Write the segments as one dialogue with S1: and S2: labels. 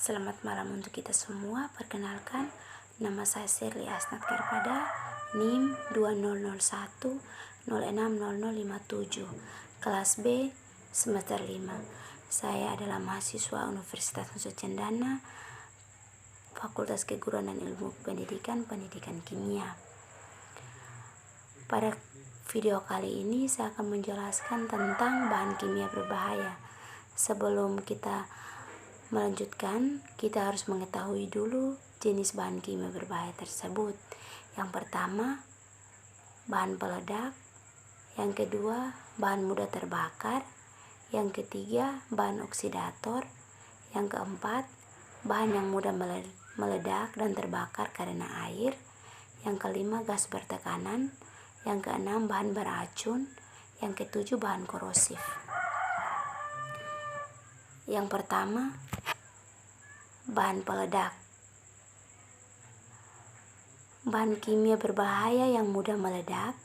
S1: Selamat malam untuk kita semua. Perkenalkan, nama saya Shirley Asnat Karpada, NIM 2001060057, kelas B, semester 5. Saya adalah mahasiswa Universitas Nusa Cendana, Fakultas Keguruan dan Ilmu Pendidikan Kimia. Pada video kali ini saya akan menjelaskan tentang bahan kimia berbahaya. Sebelum kita melanjutkan, kita harus mengetahui dulu jenis bahan kimia berbahaya tersebut. Yang pertama, bahan peledak. Yang kedua, bahan mudah terbakar. Yang ketiga, bahan oksidator. Yang keempat, bahan yang mudah meledak dan terbakar karena air. Yang kelima, gas bertekanan. Yang keenam, bahan beracun. Yang ketujuh, bahan korosif. Yang pertama, bahan peledak. Bahan kimia berbahaya yang mudah meledak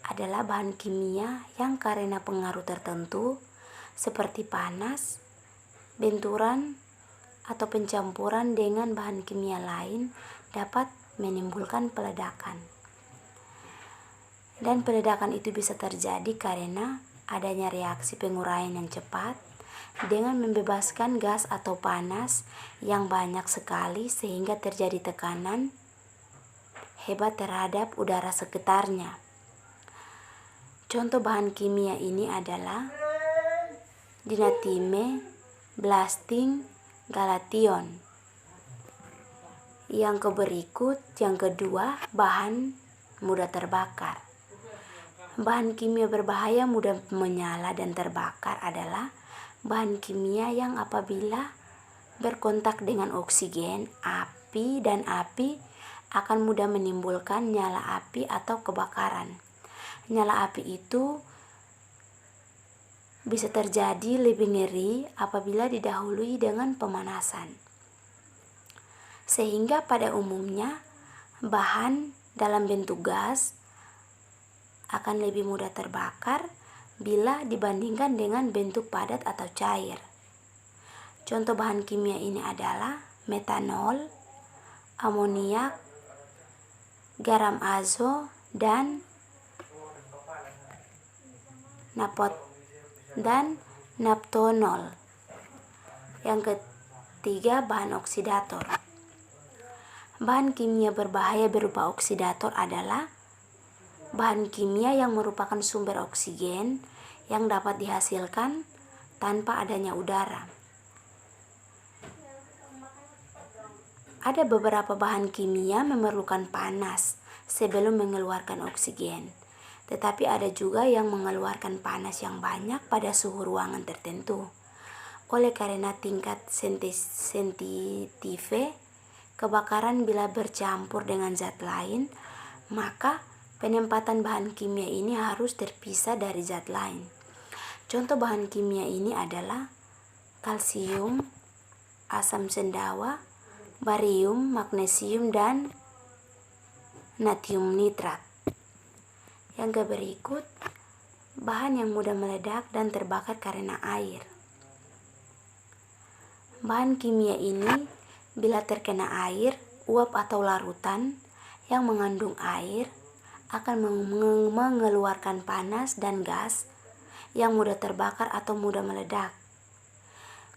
S1: adalah bahan kimia yang karena pengaruh tertentu seperti panas, benturan, atau pencampuran dengan bahan kimia lain dapat menimbulkan peledakan. Dan peledakan itu bisa terjadi karena adanya reaksi penguraian yang cepat dengan membebaskan gas atau panas yang banyak sekali sehingga terjadi tekanan hebat terhadap udara sekitarnya. Contoh bahan kimia ini adalah dinatime, blasting, galation. Yang kedua, bahan mudah terbakar. Bahan kimia berbahaya mudah menyala dan terbakar adalah bahan kimia yang apabila berkontak dengan oksigen, api akan mudah menimbulkan nyala api atau kebakaran. Nyala api itu bisa terjadi lebih ngeri apabila didahului dengan pemanasan. Sehingga pada umumnya bahan dalam bentuk gas akan lebih mudah terbakar bila dibandingkan dengan bentuk padat atau cair. Contoh bahan kimia ini adalah metanol, amoniak, garam azo, dan naptonol. Yang ketiga, bahan oksidator. Bahan kimia berbahaya berupa oksidator adalah bahan kimia yang merupakan sumber oksigen yang dapat dihasilkan tanpa adanya udara. Ada beberapa bahan kimia memerlukan panas sebelum mengeluarkan oksigen, tetapi ada juga yang mengeluarkan panas yang banyak pada suhu ruangan tertentu. Oleh karena tingkat sensitif kebakaran bila bercampur dengan zat lain, maka penempatan bahan kimia ini harus terpisah dari zat lain. Contoh bahan kimia ini adalah kalsium, asam sendawa, barium, magnesium, dan natrium nitrat. Yang berikut, bahan yang mudah meledak dan terbakar karena air. Bahan kimia ini bila terkena air, uap atau larutan yang mengandung air akan mengeluarkan panas dan gas yang mudah terbakar atau mudah meledak.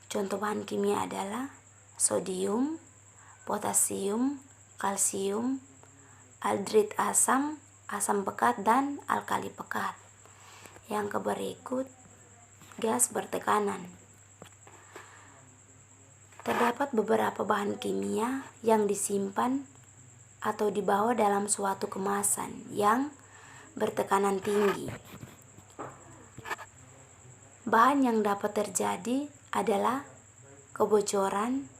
S1: Contoh bahan kimia adalah sodium, potasium, kalsium, aldehid asam, asam pekat, dan alkali pekat. Yang berikut, gas bertekanan. Terdapat beberapa bahan kimia yang disimpan atau dibawa dalam suatu kemasan yang bertekanan tinggi. Bahan yang dapat terjadi adalah kebocoran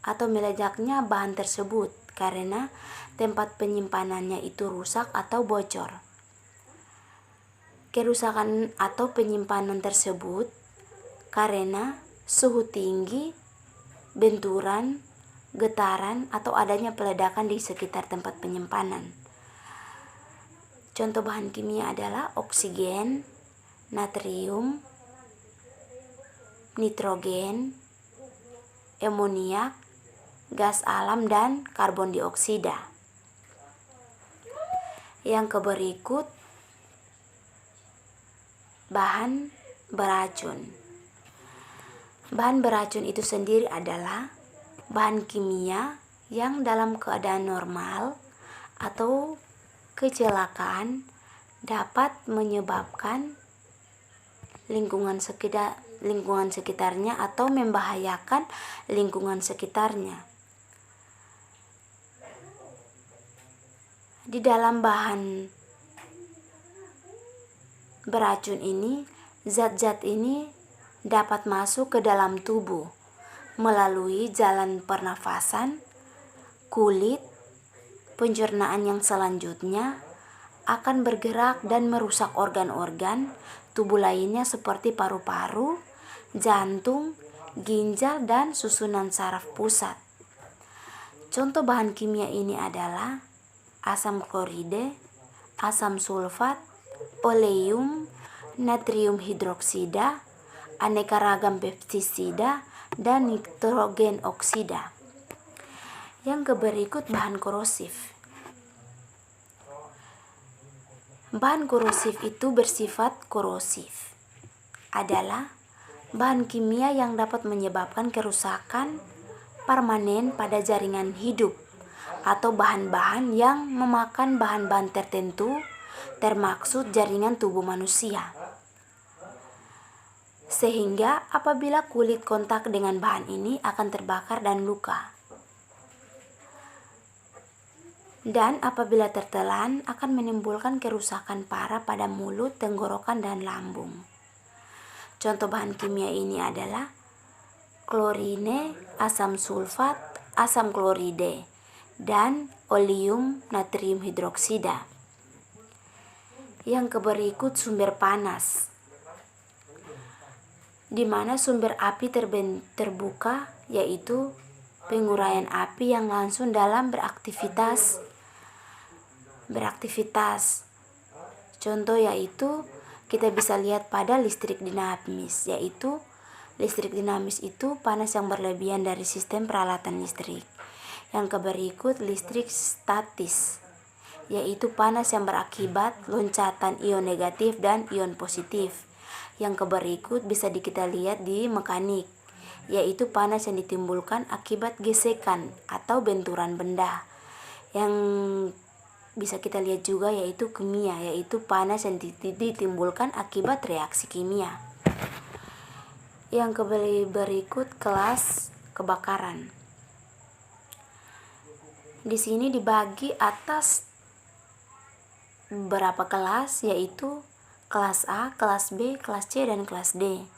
S1: atau meledaknya bahan tersebut karena tempat penyimpanannya itu rusak atau bocor. Kerusakan atau penyimpanan tersebut karena suhu tinggi, benturan, getaran, atau adanya peledakan di sekitar tempat penyimpanan. Contoh bahan kimia adalah oksigen, natrium, nitrogen, amoniak, gas alam, dan karbon dioksida. Yang berikut bahan beracun. Bahan beracun itu sendiri adalah bahan kimia yang dalam keadaan normal atau kecelakaan dapat menyebabkan lingkungan sekitarnya atau membahayakan lingkungan sekitarnya. Di dalam bahan beracun ini, zat-zat ini dapat masuk ke dalam tubuh melalui jalan pernafasan, kulit, pencernaan yang selanjutnya akan bergerak dan merusak organ-organ tubuh lainnya seperti paru-paru, jantung, ginjal, dan susunan saraf pusat. Contoh bahan kimia ini adalah asam klorida, asam sulfat, oleum, natrium hidroksida, aneka ragam pestisida, dan nitrogen oksida. Yang berikut bahan korosif. Bahan korosif itu bersifat korosif. Adalah bahan kimia yang dapat menyebabkan kerusakan permanen pada jaringan hidup atau bahan-bahan yang memakan bahan-bahan tertentu, termaksud jaringan tubuh manusia. Sehingga apabila kulit kontak dengan bahan ini akan terbakar dan luka. Dan apabila tertelan akan menimbulkan kerusakan parah pada mulut, tenggorokan, dan lambung. Contoh bahan kimia ini adalah klorine, asam sulfat, asam klorida, dan oleum natrium hidroksida. Yang berikut sumber panas, di mana sumber api terbuka yaitu penguraian api yang langsung dalam beraktivitas. Contoh yaitu kita bisa lihat pada listrik dinamis, yaitu listrik dinamis itu panas yang berlebihan dari sistem peralatan listrik. Yang berikut listrik statis, yaitu panas yang berakibat loncatan ion negatif dan ion positif. Yang berikut bisa kita lihat di mekanik, yaitu panas yang ditimbulkan akibat gesekan atau benturan benda. Yang bisa kita lihat juga yaitu kimia, yaitu panas yang ditimbulkan akibat reaksi kimia. Yang berikut kelas kebakaran. Di sini dibagi atas beberapa kelas, yaitu kelas A, kelas B, kelas C, dan kelas D.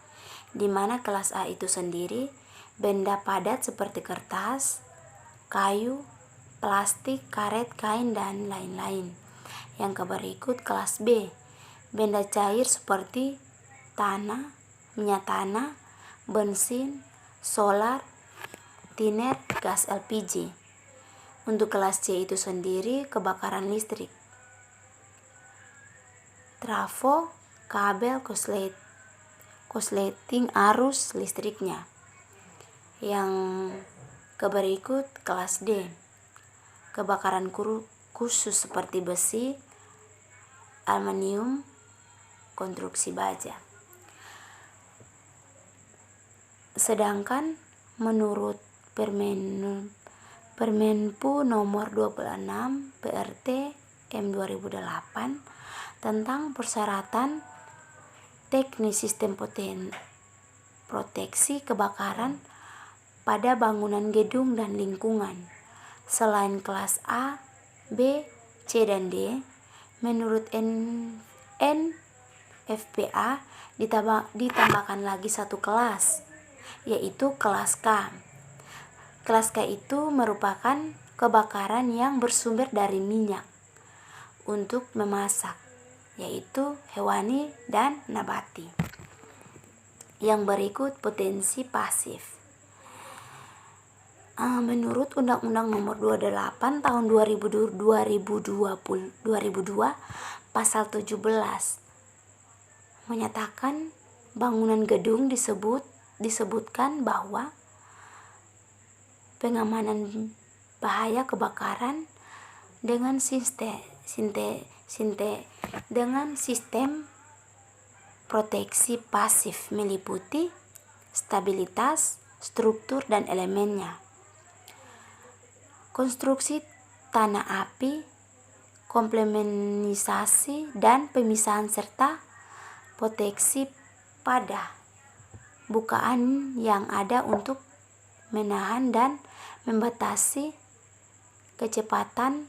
S1: Di mana kelas A itu sendiri benda padat seperti kertas, kayu, plastik, karet, kain, dan lain-lain. Yang berikut kelas B, benda cair seperti tanah, minyak tanah, bensin, solar, tiner, gas LPG. Untuk kelas C itu sendiri kebakaran listrik, trafo, kabel, konsleting arus listriknya. Yang berikut kelas D, kebakaran khusus seperti besi, aluminium, konstruksi baja. Sedangkan menurut Permenpu nomor 26 PRT M 2008 tentang persyaratan teknis sistem proteksi kebakaran pada bangunan gedung dan lingkungan. Selain kelas A, B, C, dan D, menurut NFPA ditambahkan lagi satu kelas, yaitu kelas K. Kelas K itu merupakan kebakaran yang bersumber dari minyak untuk memasak, yaitu hewani dan nabati. Yang berikut potensi pasif. Menurut Undang-Undang Nomor 28 Tahun 2002 Pasal 17 menyatakan bangunan gedung disebutkan bahwa pengamanan bahaya kebakaran dengan sistem proteksi pasif meliputi stabilitas, struktur, dan elemennya, konstruksi tanah api, komplementisasi dan pemisahan, serta proteksi pada bukaan yang ada untuk menahan dan membatasi kecepatan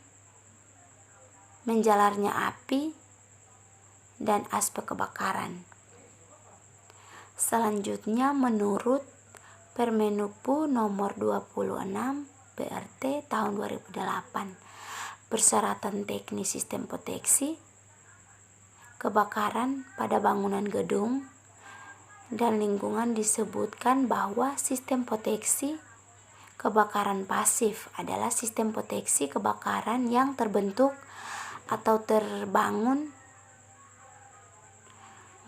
S1: menjalarnya api dan aspek kebakaran. Selanjutnya, menurut Permenuppu nomor 26 PRT tahun 2008, persyaratan teknis sistem proteksi kebakaran pada bangunan gedung dan lingkungan disebutkan bahwa sistem proteksi kebakaran pasif adalah sistem proteksi kebakaran yang terbentuk atau terbangun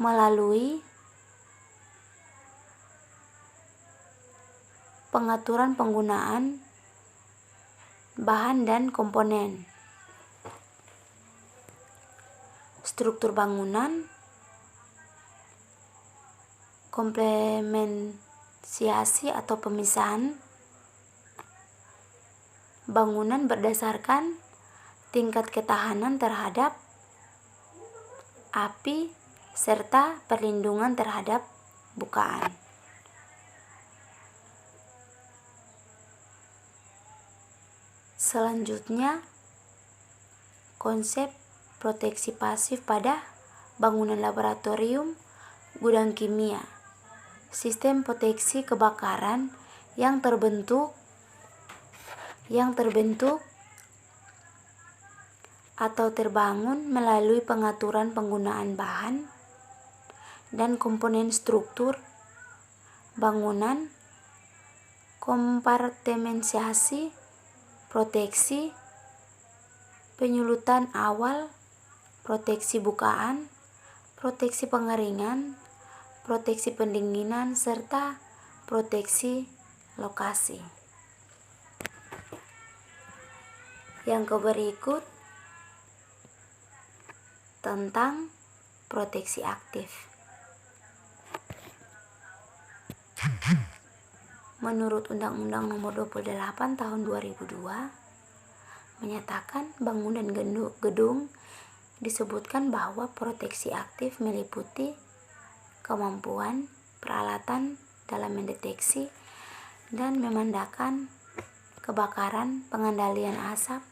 S1: melalui pengaturan penggunaan bahan dan komponen, struktur bangunan, komplementasi atau pemisahan bangunan berdasarkan tingkat ketahanan terhadap api serta perlindungan terhadap bukaan. Selanjutnya, konsep proteksi pasif pada bangunan laboratorium, gudang kimia. Sistem proteksi kebakaran yang terbentuk atau terbangun melalui pengaturan penggunaan bahan dan komponen struktur bangunan, kompartementasi, proteksi penyulutan awal, proteksi bukaan, proteksi pengeringan, proteksi pendinginan, serta proteksi lokasi. Yang berikut tentang proteksi aktif. Menurut Undang-Undang Nomor 28 Tahun 2002 menyatakan bangunan gedung disebutkan bahwa proteksi aktif meliputi kemampuan peralatan dalam mendeteksi dan memandangkan kebakaran, pengendalian asap,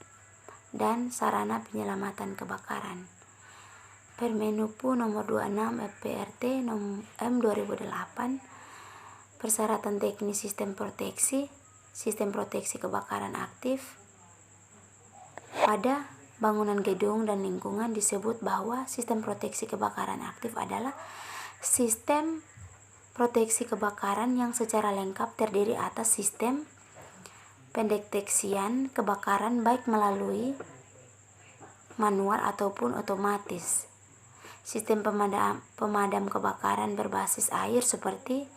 S1: dan sarana penyelamatan kebakaran. Permenuppu nomor 26 PRT M 2008, persyaratan teknis sistem proteksi kebakaran aktif pada bangunan gedung dan lingkungan disebut bahwa sistem proteksi kebakaran aktif adalah sistem proteksi kebakaran yang secara lengkap terdiri atas sistem pendeteksian kebakaran baik melalui manual ataupun otomatis, sistem pemadam kebakaran berbasis air seperti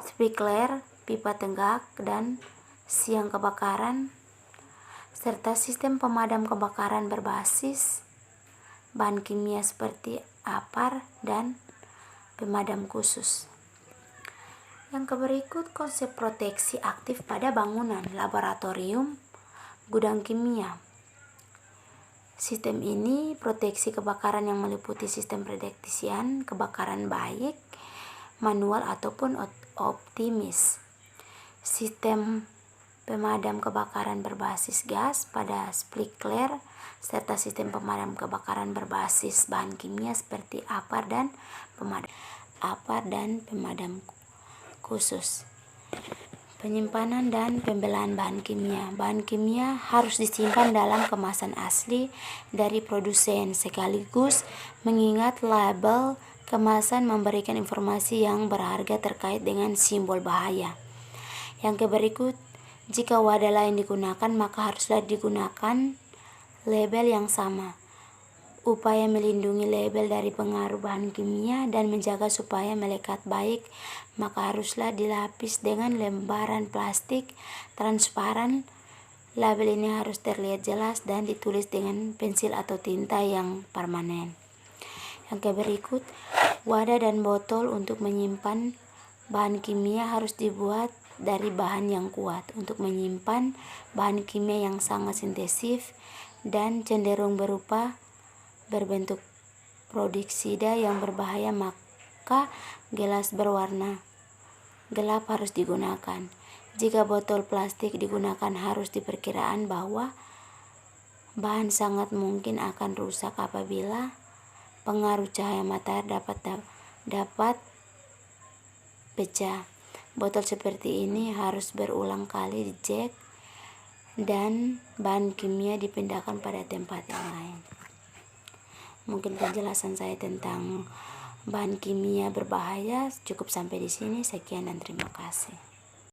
S1: sprinkler, pipa tenggak, dan siang kebakaran, serta sistem pemadam kebakaran berbasis bahan kimia seperti APAR dan pemadam khusus. Yang berikut konsep proteksi aktif pada bangunan laboratorium, gudang kimia. Sistem ini proteksi kebakaran yang meliputi sistem pendeteksian kebakaran baik manual ataupun optimis, sistem pemadam kebakaran berbasis gas pada sprinkler, serta sistem pemadam kebakaran berbasis bahan kimia seperti APAR dan pemadam khusus. Penyimpanan dan pembelaan bahan kimia. Bahan kimia harus disimpan dalam kemasan asli dari produsen sekaligus mengingat label kemasan memberikan informasi yang berharga terkait dengan simbol bahaya. Yang berikut, jika wadah lain digunakan maka haruslah digunakan label yang sama upaya melindungi label dari pengaruh bahan kimia dan menjaga supaya melekat baik, maka haruslah dilapis dengan lembaran plastik transparan. Label ini harus terlihat jelas dan ditulis dengan pensil atau tinta yang permanen. Yang berikut, wadah dan botol untuk menyimpan bahan kimia harus dibuat dari bahan yang kuat untuk menyimpan bahan kimia yang sangat sensitif dan cenderung berbentuk prodeksida yang berbahaya, maka gelas berwarna gelap harus digunakan. Jika botol plastik digunakan, harus diperkirakan bahwa bahan sangat mungkin akan rusak apabila pengaruh cahaya matahari dapat pecah. Botol seperti ini harus berulang kali dicek dan bahan kimia dipindahkan pada tempat yang lain. Mungkin penjelasan saya tentang bahan kimia berbahaya cukup sampai di sini. Sekian dan terima kasih.